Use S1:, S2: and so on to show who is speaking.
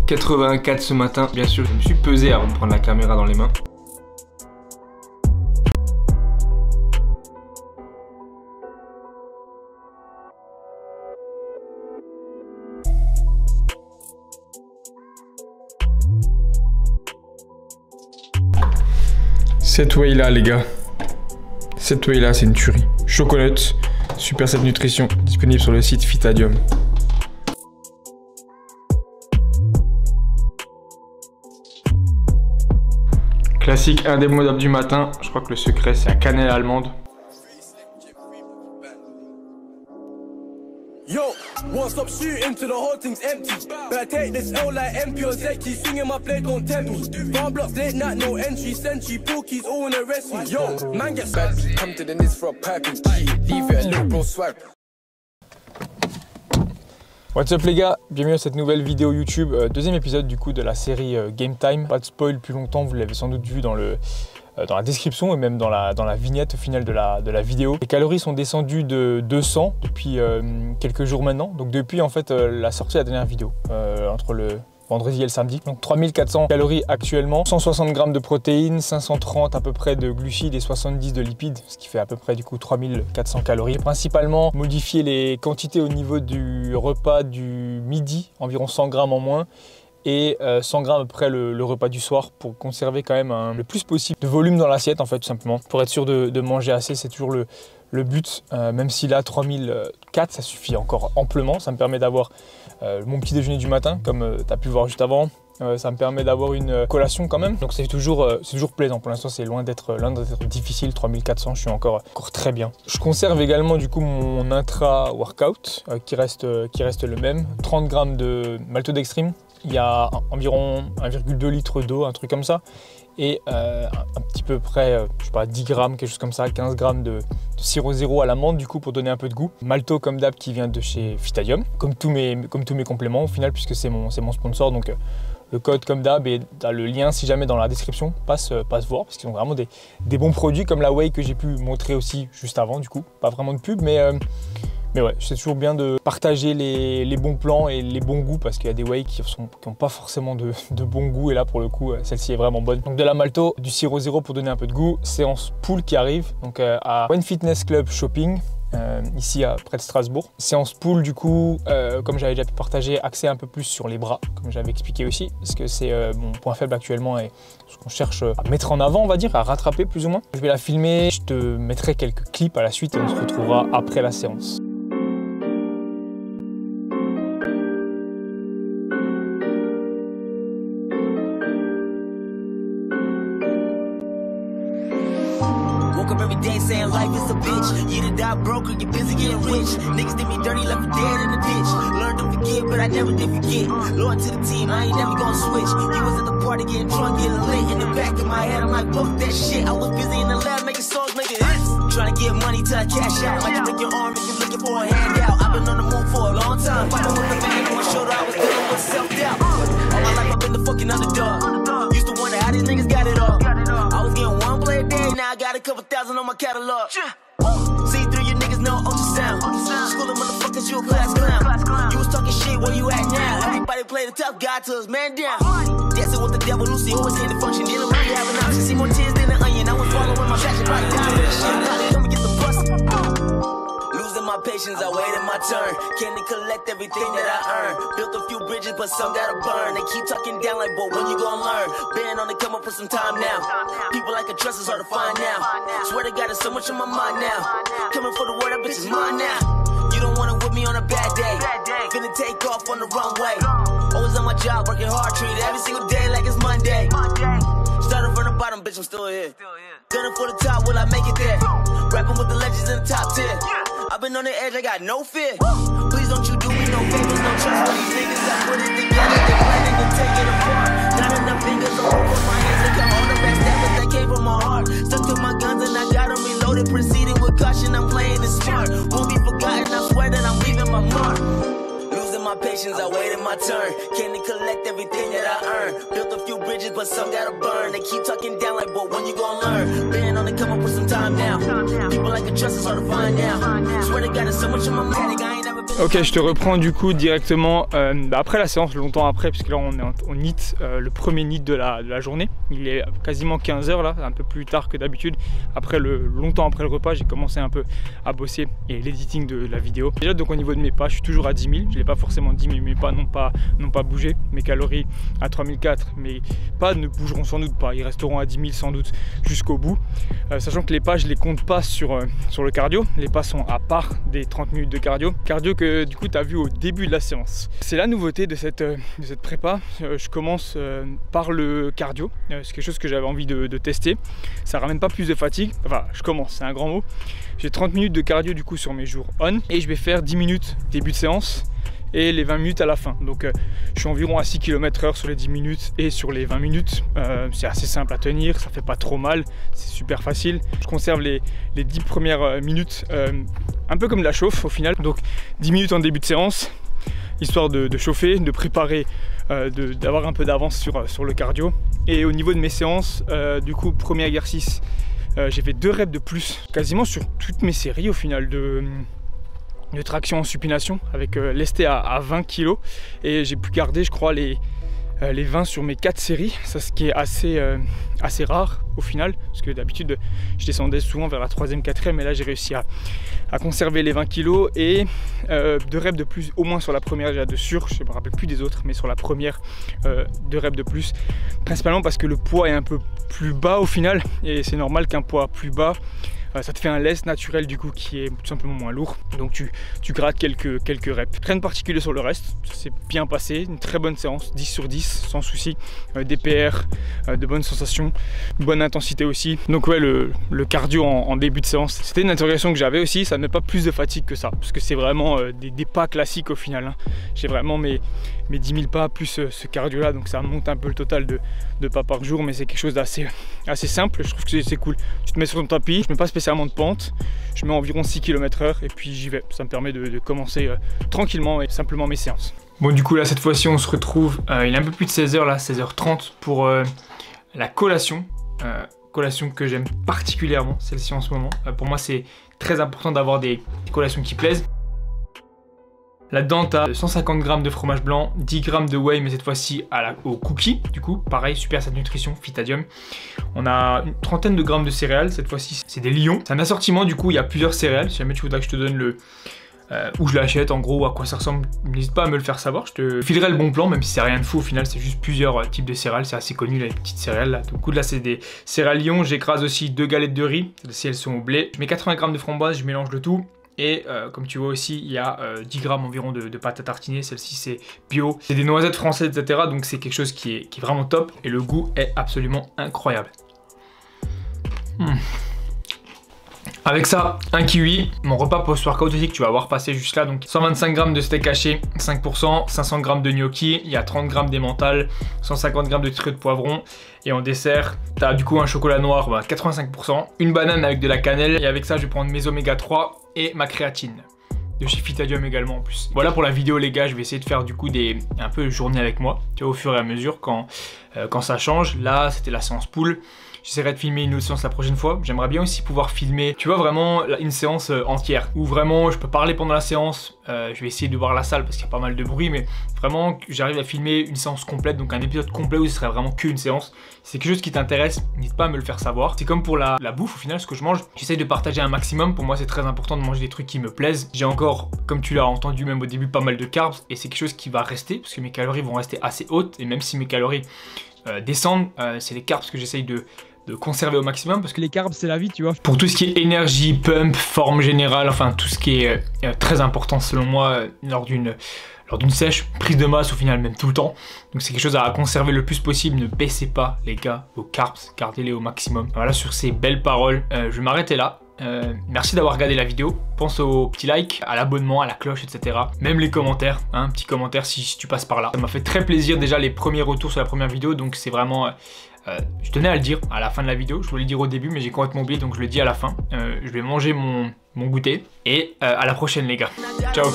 S1: 84 ce matin, bien sûr, je me suis pesé avant de prendre la caméra dans les mains. Cette whey là les gars, cette whey là c'est une tuerie. Chocolat, super set nutrition, disponible sur le site Fitadium. Classique indémodable du matin, je crois que le secret c'est la cannelle allemande.
S2: Yo, won't stop shooting till the whole thing's empty. But I take this L like MP or Zeki, singing my play don't tempt me. Farm blocks late night, no entry, sentry, porkies all wanna arrest me. Yo, man gets bad, come to the nis for a pipe and key. Leave it a little bro swag.
S1: What's up les gars, bienvenue à cette nouvelle vidéo YouTube, deuxième épisode du coup de la série Game Time. Pas de spoil plus longtemps, vous l'avez sans doute vu dans la description et même dans la vignette au final de la vidéo. Les calories sont descendues de 200 depuis quelques jours maintenant, donc depuis en fait la sortie de la dernière vidéo, entre le vendredi et le samedi. Donc 3400 calories actuellement, 160 grammes de protéines, 530 à peu près de glucides et 70 de lipides, ce qui fait à peu près du coup 3400 calories. J'ai principalement modifié les quantités au niveau du repas du midi, environ 100 grammes en moins, et 100 grammes après le repas du soir pour conserver quand même le plus possible de volume dans l'assiette en fait tout simplement. Pour être sûr de manger assez, c'est toujours le but, même si là 3004 ça suffit encore amplement. Ça me permet d'avoir mon petit déjeuner du matin comme tu as pu voir juste avant. Ça me permet d'avoir une collation quand même, donc c'est toujours plaisant. Pour l'instant c'est loin d'être difficile. 3400 je suis encore très bien. Je conserve également du coup mon intra workout qui reste le même, 30 grammes de maltodextrine. Il y a environ 1,2 litre d'eau, un truc comme ça, et un petit peu près, je sais pas, 10 grammes, quelque chose comme ça, 15 grammes de sirop zéro à l'amande du coup pour donner un peu de goût. Malto comme d'hab qui vient de chez Fitadium, comme tous mes compléments au final puisque c'est mon sponsor, donc le code comme d'hab et le lien si jamais dans la description, passe voir parce qu'ils ont vraiment des bons produits comme la whey que j'ai pu montrer aussi juste avant du coup. Pas vraiment de pub mais ouais, c'est toujours bien de partager les bons plans et les bons goûts parce qu'il y a des whey qui n'ont pas forcément de bon goût et là pour le coup celle-ci est vraiment bonne. Donc de la malto, du sirop zéro pour donner un peu de goût, séance pool qui arrive donc à One Fitness Club Shopping. Ici près de Strasbourg. Séance pool du coup, comme j'avais déjà pu partager, axé un peu plus sur les bras, comme j'avais expliqué aussi, parce que c'est mon point faible actuellement et ce qu'on cherche à mettre en avant, on va dire, à rattraper plus ou moins. Je vais la filmer, je te mettrai quelques clips à la suite et on se retrouvera après la séance.
S3: Saying life is a bitch, you done die broke or you busy getting rich. Niggas did me dirty, left me dead in the ditch. Learned to forget, but I never did forget. Loyal to the team, I ain't never gonna switch. You was at the party getting drunk, getting lit. In the back of my head, I'm like, fuck that shit. I was busy in the lab making songs, making hits. Trying to get money till I cash out. Like you break your arm if you're looking for a handout. I've been on the move for a long time. Fighting with the man on my shoulder, I was dealing with self-doubt. All my life I've been the fucking underdog. Used to wonder how these niggas got it all. I was getting one play a day, now I got a couple thousand on my catalog. See through your niggas know ultrasound. School of motherfuckers, you a class clown. You was talking shit, where you at now? Everybody play the tough guy till it's man down. Dancing with the devil, Lucy always in the function. Dealing with you having options, see more tears than an onion. I was following my passion, probably down with this shit. Probably come and get the bust. Losing my patience, I waited my turn. Can't collect everything that I earned. Built a few bridges, but some gotta burn. They keep talking down like, boy, when you gonna learn? Been on the come up for some time now. People like a trust is hard to find now. Swear to God, there's so much on my mind now. Coming for the word, that bitch is mine now. You don't wanna whip me on a bad day. Finna take off on the runway. Always on my job, working hard, treated every single day like it's Monday. Started from the bottom, bitch, I'm still here. Gunning for the top, will I make it there? Rapping with the legends in the top 10. I've been on the edge, I got no fear. Please don't you do me no favors, no trust for these niggas. I put it together, they planning to take it apart. Not enough fingers on both my hands to count all the best efforts that came from my heart. Stuck to my guns and I got them reloaded, proceeding with caution, I'm playing it smart. Won't be forgotten, I swear that I'm leaving my mark. My patience, I waited my turn. Can't collect everything that I earned. Built a few bridges, but some gotta burn. They keep talking down like, boy, when you gonna learn? Been on the come up for some time now. People like a trust is hard to find now. Swear to God, there's so much on my mind, I ain't never
S1: Ok, je te reprends du coup directement après la séance, longtemps après, parce que là on est en NEAT, le premier NEAT de la journée. Il est quasiment 15 h là, un peu plus tard que d'habitude. Longtemps après le repas, j'ai commencé un peu à bosser et l'éditing de la vidéo. Déjà donc au niveau de mes pas, je suis toujours à 10 000. Je l'ai pas forcément dit, mais mes pas n'ont pas bougé. Mes calories à 3004, mes pas ne bougeront sans doute pas. Ils resteront à 10 000 sans doute jusqu'au bout. Sachant que les pas, je les compte pas sur le cardio. Les pas sont à part des 30 minutes de cardio. Cardio que du coup tu as vu au début de la séance. C'est la nouveauté de cette prépa. Je commence par le cardio. C'est quelque chose que j'avais envie de tester. Ça ramène pas plus de fatigue. Enfin, je commence, c'est un grand mot. J'ai 30 minutes de cardio du coup sur mes jours on et je vais faire 10 minutes début de séance et les 20 minutes à la fin. Donc je suis environ à 6 km/h sur les 10 minutes et sur les 20 minutes. C'est assez simple à tenir, ça fait pas trop mal, c'est super facile. Je conserve les 10 premières minutes un peu comme de la chauffe au final. Donc 10 minutes en début de séance, histoire de chauffer, de préparer, d'avoir un peu d'avance sur le cardio. Et au niveau de mes séances, du coup premier exercice, j'ai fait 2 reps de plus, quasiment sur toutes mes séries au final de traction en supination avec lesté à 20 kg et j'ai pu garder je crois les 20 sur mes 4 séries, ça ce qui est assez rare au final, parce que d'habitude je descendais souvent vers la 3e, 4e et là j'ai réussi à conserver les 20 kg et 2 reps de plus au moins sur la première, déjà de sûr, je ne me rappelle plus des autres, mais sur la première 2 reps de plus, principalement parce que le poids est un peu plus bas au final et c'est normal qu'un poids plus bas ça te fait un lest naturel du coup qui est tout simplement moins lourd, donc tu grattes quelques reps. Rien de particulier sur le reste, ça s'est bien passé, une très bonne séance, 10 sur 10 sans souci, des PR, de bonnes sensations, bonne intensité aussi. Donc ouais, le cardio en début de séance, c'était une interrogation que j'avais aussi, ça ne met pas plus de fatigue que ça, parce que c'est vraiment des pas classiques au final, hein. J'ai vraiment mes 10 000 pas plus ce cardio là, donc ça monte un peu le total de pas par jour, mais c'est quelque chose d'assez simple. Je trouve que c'est cool, tu te mets sur ton tapis, je mets pas spécialement de pente, je mets environ 6 km/h et puis j'y vais. Ça me permet de commencer tranquillement et simplement mes séances. Bon du coup là cette fois-ci on se retrouve, il est un peu plus de 16 h là, 16h30 pour la collation. Collation que j'aime particulièrement, celle-ci en ce moment. Pour moi c'est très important d'avoir des collations qui plaisent. Là-dedans, tu as 150 g de fromage blanc, 10 g de whey, mais cette fois-ci au cookie. Du coup, pareil, super cette nutrition, Phytadium. On a une trentaine de grammes de céréales, cette fois-ci, c'est des lions. C'est un assortiment, du coup, il y a plusieurs céréales. Si jamais tu voudrais que je te donne où je l'achète, en gros, à quoi ça ressemble, n'hésite pas à me le faire savoir. Je te filerai le bon plan, même si c'est rien de fou. Au final, c'est juste plusieurs types de céréales. C'est assez connu, les petites céréales. Là. Du coup, là, c'est des céréales lions. J'écrase aussi 2 galettes de riz. Celles-ci, elles sont au blé. Je mets 80 g de framboise, je mélange le tout. Et comme tu vois aussi, il y a 10 g environ de pâte à tartiner. Celle-ci, c'est bio. C'est des noisettes françaises, etc. Donc, c'est quelque chose qui est vraiment top. Et le goût est absolument incroyable. Avec ça, un kiwi. Mon repas post-workout aussi que tu vas voir passer juste là. Donc 125 g de steak haché, 5%, 500 g de gnocchi, il y a 30 g d'emmental, 150 g de trio de poivron. Et en dessert, tu as du coup un chocolat noir, 85%, une banane avec de la cannelle. Et avec ça, je vais prendre mes oméga 3 et ma créatine. De chez Phytadium également en plus. Voilà pour la vidéo les gars, je vais essayer de faire du coup un peu journée avec moi, tu vois, au fur et à mesure quand ça change. Là c'était la séance pool, j'essaierai de filmer une autre séance la prochaine fois. J'aimerais bien aussi pouvoir filmer, tu vois, vraiment une séance entière, où vraiment je peux parler pendant la séance, je vais essayer de voir la salle parce qu'il y a pas mal de bruit, mais vraiment j'arrive à filmer une séance complète, donc un épisode complet où ce serait vraiment qu'une séance. Si c'est quelque chose qui t'intéresse, n'hésite pas à me le faire savoir. C'est comme pour la bouffe au final, ce que je mange, j'essaye de partager un maximum. Pour moi c'est très important de manger des trucs qui me plaisent. J'ai encore, comme tu l'as entendu même au début, pas mal de carbs et c'est quelque chose qui va rester parce que mes calories vont rester assez hautes et même si mes calories descendent, c'est les carbs que j'essaye de conserver au maximum parce que les carbs c'est la vie, tu vois. Pour tout ce qui est énergie, pump, forme générale, enfin tout ce qui est très important selon moi lors d'une sèche, prise de masse au final même tout le temps. Donc c'est quelque chose à conserver le plus possible. Ne baissez pas les gars vos carbs, gardez-les au maximum. Voilà, sur ces belles paroles, je vais m'arrêter là. Merci d'avoir regardé la vidéo, pense au petit like, à l'abonnement, à la cloche, etc. Même les commentaires, un petit commentaire si tu passes par là. Ça m'a fait très plaisir déjà les premiers retours sur la première vidéo, donc c'est vraiment... je tenais à le dire à la fin de la vidéo, je voulais le dire au début mais j'ai complètement oublié donc je le dis à la fin. Je vais manger mon goûter et à la prochaine les gars. Ciao.